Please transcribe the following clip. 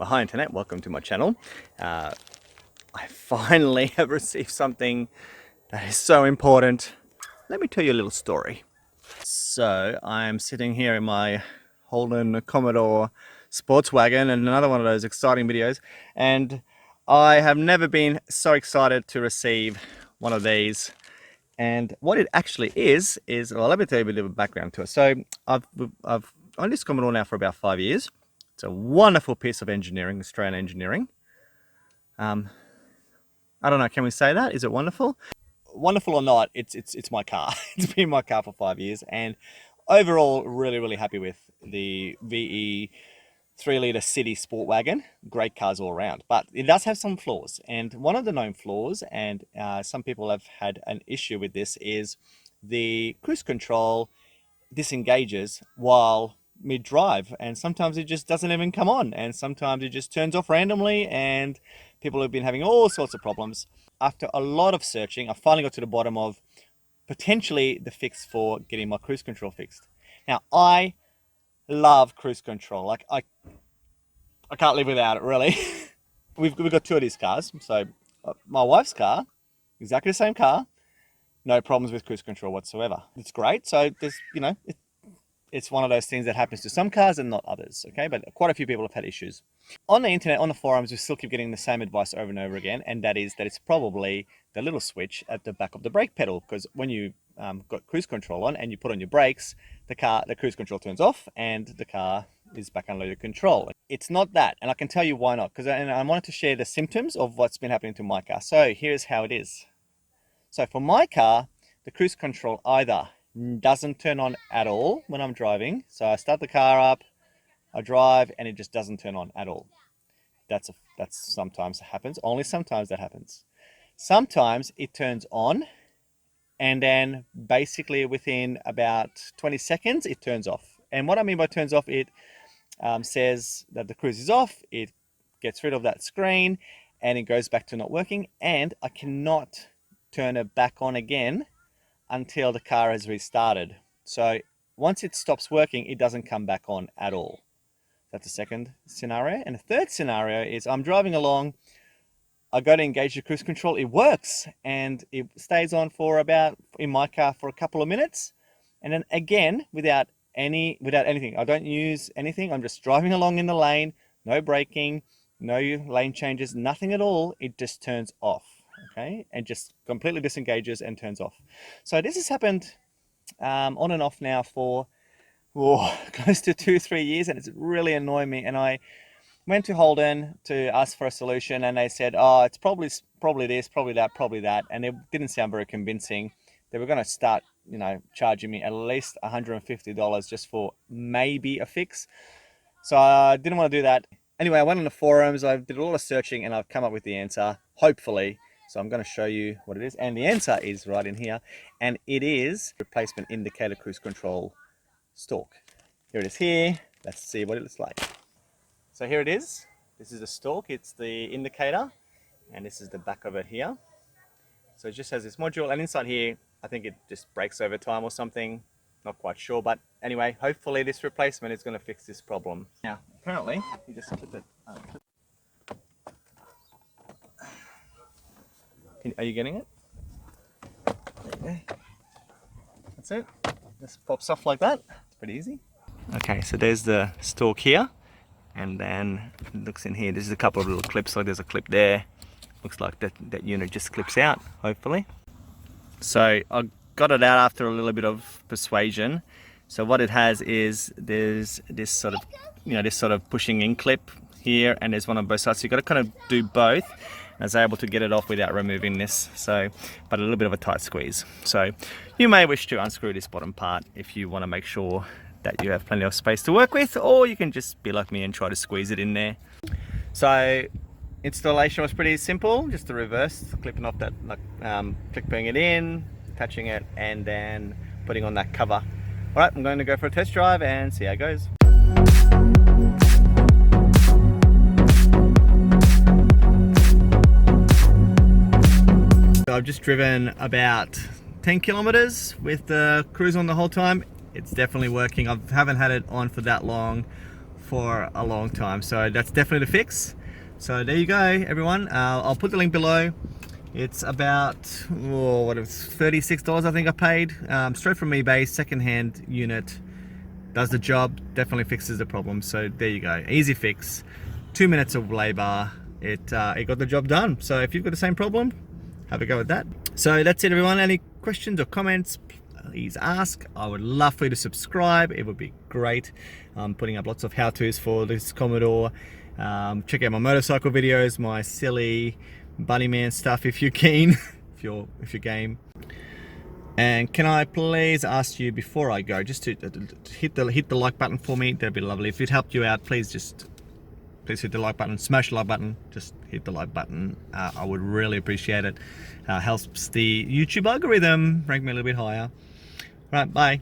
Hi Internet, welcome to my channel. I finally have received something that is so important. Let me tell you a little story. So I'm sitting here in my Holden Commodore sports wagon, and another one of those exciting videos, and I have never been so excited to receive one of these. And what it actually is well, let me tell you a bit of a background to it. So I've owned this Commodore now for about 5 years. It's a wonderful piece of engineering, Australian engineering. I don't know, can we say that? Is it wonderful? Wonderful or not, it's my car. It's been my car for 5 years, and overall really happy with the VE 3-litre city sport wagon. Great cars all around, but it does have some flaws, and one of the known flaws, and some people have had an issue with this, is the cruise control disengages while mid-drive, and sometimes it just doesn't even come on, and sometimes it just turns off randomly, and people have been having all sorts of problems. After a lot of searching, I finally got to the bottom of potentially the fix for getting my cruise control fixed. Now, I love cruise control. Like, I can't live without it, really. We've got two of these cars. So my wife's car, exactly the same car, no problems with cruise control whatsoever. It's great. So there's, it's one of those things that happens to some cars and not others, okay? But quite a few people have had issues. On the internet, on the forums, we still keep getting the same advice over and over again, and that is that it's probably the little switch at the back of the brake pedal, because when you got cruise control on and you put on your brakes, the cruise control turns off and the car is back under your control. It's not that, and I can tell you why not, because I wanted to share the symptoms of what's been happening to my car. So here's how it is. So for my car, the cruise control either doesn't turn on at all when I'm driving. So I start the car up, I drive, and it just doesn't turn on at all. That's sometimes happens. Only sometimes that happens. Sometimes it turns on, and then basically within about 20 seconds it turns off. And what I mean by turns off, it says that the cruise is off, it gets rid of that screen, and it goes back to not working, and I cannot turn it back on again until the car has restarted. So once it stops working, it doesn't come back on at all. That's the second scenario. And the third scenario is I'm driving along, I go to engage the cruise control, it works, and it stays on for about, in my car, for a couple of minutes. And then again, without anything, I don't use anything, I'm just driving along in the lane, no braking, no lane changes, nothing at all, it just turns off. Okay, and just completely disengages and turns off. So this has happened on and off now for close to 2-3 years, and it's really annoying me. And I went to Holden to ask for a solution, and they said, oh, it's probably this, probably that, and it didn't sound very convincing. They were going to start, charging me at least $150 just for maybe a fix. So I didn't want to do that. Anyway, I went on the forums, I did a lot of searching, and I've come up with the answer, hopefully. So I'm going to show you what it is, and the answer is right in here, and it is replacement indicator cruise control stalk. Here it is here. Let's see what it looks like. So here it is. This is the stalk. It's the indicator, and this is the back of it here. So it just has this module, and inside here, I think it just breaks over time or something. Not quite sure, but anyway, hopefully this replacement is going to fix this problem. Now, apparently, you just clip it. Are you getting it? There you go. That's it. Just pops off like that. It's pretty easy. Okay, so there's the stalk here, and then it looks in here. There's a couple of little clips. Like there's a clip there. Looks like that unit just clips out, hopefully. So I got it out after a little bit of persuasion. So what it has is there's this sort of pushing in clip here, and there's one on both sides. So you've got to kind of do both. I was able to get it off without removing this, but a little bit of a tight squeeze. So you may wish to unscrew this bottom part if you want to make sure that you have plenty of space to work with, or you can just be like me and try to squeeze it in there. So installation was pretty simple, just the reverse, clipping off that, clipping it in, attaching it, and then putting on that cover. All right, I'm going to go for a test drive and see how it goes. I've just driven about 10 kilometers with the cruise on the whole time. It's definitely working. I haven't had it on for that long. for a long time. So that's definitely the fix. So there you go, everyone. I'll put the link below. It's about $36 I think I paid, straight from eBay, secondhand unit. Does the job, definitely fixes the problem. So there you go, easy fix, 2 minutes of labor. It got the job done. So if you've got the same problem, have a go at that. So that's it, everyone. Any questions or comments, please ask. I would love for you to subscribe. It would be great. I'm putting up lots of how-tos for this Commodore. Check out my motorcycle videos, my silly bunny man stuff if you're keen, if you're game. And can I please ask you before I go, just to hit the like button for me? That'd be lovely. If it helped you out, please hit the like button, smash the like button, just hit the like button. I would really appreciate it. Helps the YouTube algorithm rank me a little bit higher. All right, bye.